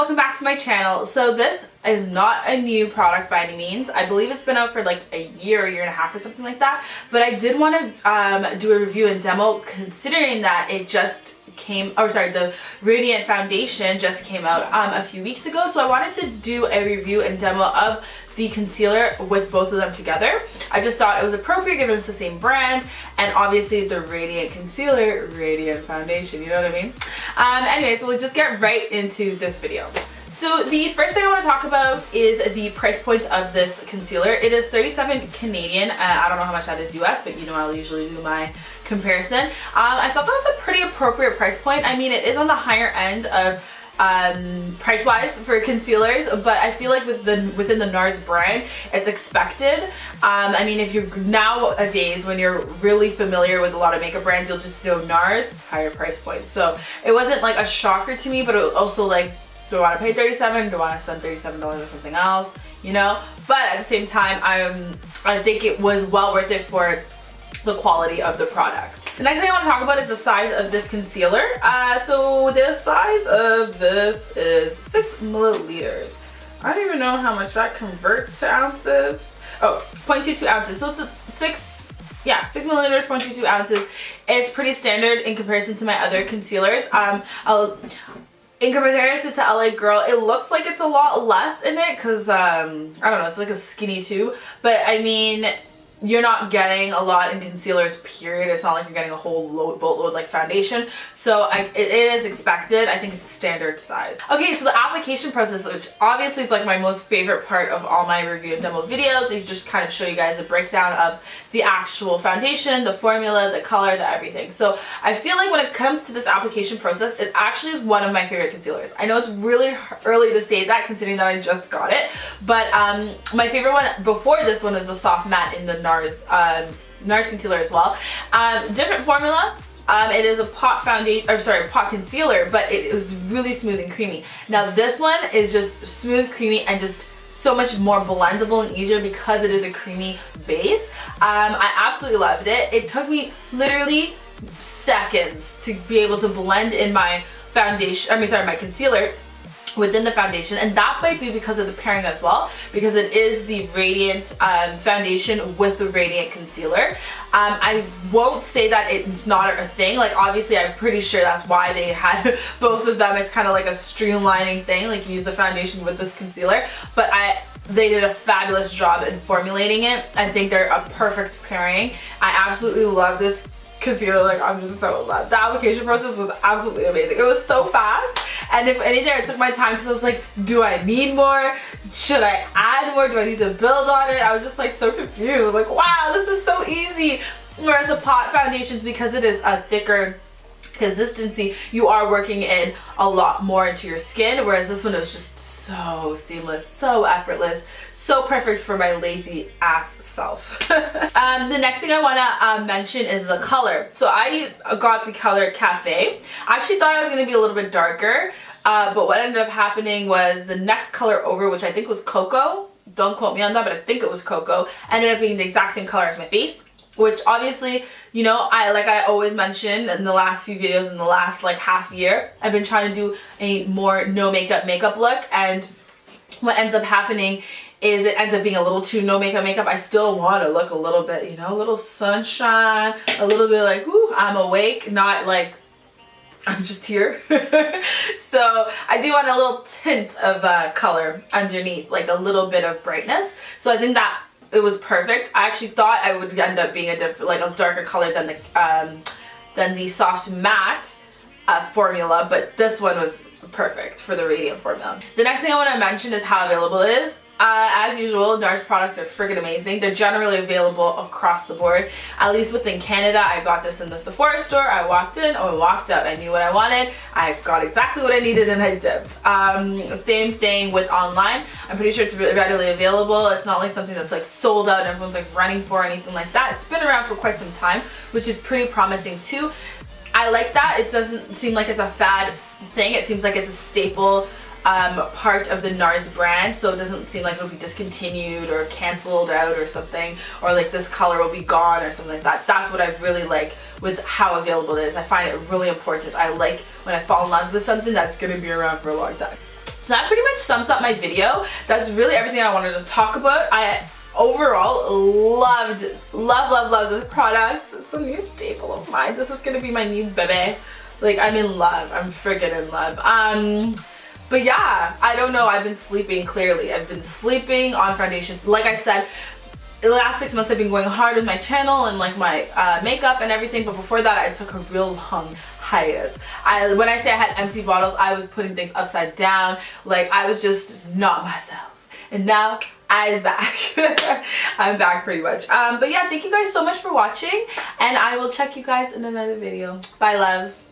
welcome back to my channel. So this is not a new product by any means. I believe it's been out for like a year and a half or something like that, but I did want to do a review and demo considering that it just came, or sorry, the Radiant Foundation just came out a few weeks ago. So I wanted to do a review and demo of the concealer with both of them together. I just thought it was appropriate given it's the same brand, and obviously the Radiant Concealer, Radiant Foundation, you know what I mean? Anyway, so we'll just get right into this video. So the first thing I want to talk about is the price point of this concealer. It is 37 Canadian. I don't know how much that is US, but you know I'll usually do my comparison. I thought that was a pretty appropriate price point. I mean, it is on the higher end of price-wise for concealers, but I feel like within the NARS brand, it's expected. I mean, if you're nowadays, when you're really familiar with a lot of makeup brands, you'll just know NARS, higher price point. So it wasn't like a shocker to me, but it was also like, do I want to pay $37? Do I want to spend $37 or something else? You know? But at the same time, I think it was well worth it for the quality of the product. The next thing I want to talk about is the size of this concealer. So the size of this is 6 milliliters. I don't even know how much that converts to ounces. Oh, 0.22 ounces. So it's a 6 milliliters, 0.22 ounces. It's pretty standard in comparison to my other concealers. In comparison to LA Girl, it looks like it's a lot less in it because, I don't know, it's like a skinny tube. But I mean, you're not getting a lot in concealers, period. It's not like you're getting a whole boatload like foundation. So it is expected. I think it's a standard size. Okay, so the application process, which obviously is like my most favorite part of all my review and demo videos. I just kind of show you guys the breakdown of the actual foundation, the formula, the color, the everything. So I feel like when it comes to this application process, it actually is one of my favorite concealers. I know it's really early to say that considering that I just got it, but my favorite one before this one is the soft matte in the NARS concealer as well. Different formula. It is a pot concealer, but it was really smooth and creamy. Now this one is just smooth, creamy, and just so much more blendable and easier because it is a creamy base. I absolutely loved it. It took me literally seconds to be able to blend in my foundation, my concealer within the foundation, and that might be because of the pairing as well, because it is the Radiant foundation with the Radiant concealer. I won't say that it's not a thing, like obviously I'm pretty sure that's why they had both of them. It's kind of like a streamlining thing, like you use the foundation with this concealer, but they did a fabulous job in formulating it. I think they're a perfect pairing. I absolutely love this concealer. Like, I'm just so in love. The application process was absolutely amazing. It was so fast, and if anything I took my time because I was like, do I need more? Should I add more? Do I need to build on it? I was just like so confused. I'm like, wow, this is so easy. Whereas a pot foundation, because it is a thicker consistency, you are working in a lot more into your skin, whereas this one was just so seamless, so effortless, so perfect for my lazy ass self. The next thing I want to mention is the color. So I got the color Cafe. I actually thought I was going to be a little bit darker, but what ended up happening was the next color over, which I think was Cocoa, don't quote me on that, but I think it was Cocoa, ended up being the exact same color as my face, which obviously, you know, like I always mention in the last few videos in the last like half year, I've been trying to do a more no makeup look, and what ends up happening is it ends up being a little too no makeup. I still want to look a little bit, you know, a little sunshine, a little bit like, ooh, I'm awake, not like I'm just here. So I do want a little tint of color underneath, like a little bit of brightness. So I think that it was perfect. I actually thought I would end up being a darker color than the soft matte formula, but this one was perfect for the Radiant formula. The next thing I want to mention is how available it is. As usual, NARS products are freaking amazing. They're generally available across the board. At least within Canada, I got this in the Sephora store. I walked in or walked out. I knew what I wanted. I got exactly what I needed and I dipped. Same thing with online. I'm pretty sure it's readily available. It's not like something that's like sold out and everyone's like running for or anything like that. It's been around for quite some time, which is pretty promising too. I like that. It doesn't seem like it's a fad thing. It seems like it's a staple part of the NARS brand, so it doesn't seem like it'll be discontinued or canceled out or something, or like this color will be gone or something like that. That's what I really like with how available it is. I find it really important. I like when I fall in love with something that's going to be around for a long time. So that pretty much sums up my video. That's really everything I wanted to talk about. I overall loved this product. It's a new staple of mine. This is gonna be my new baby. Like, I'm in love. I'm freaking in love. But yeah, I don't know. I've been sleeping, clearly. I've been sleeping on foundations. Like I said, the last 6 months I've been going hard with my channel and like my makeup and everything, but before that I took a real long hiatus. When I say I had empty bottles, I was putting things upside down. Like, I was just not myself. And now I's back. I'm back pretty much. But yeah, thank you guys so much for watching, and I will check you guys in another video. Bye, loves.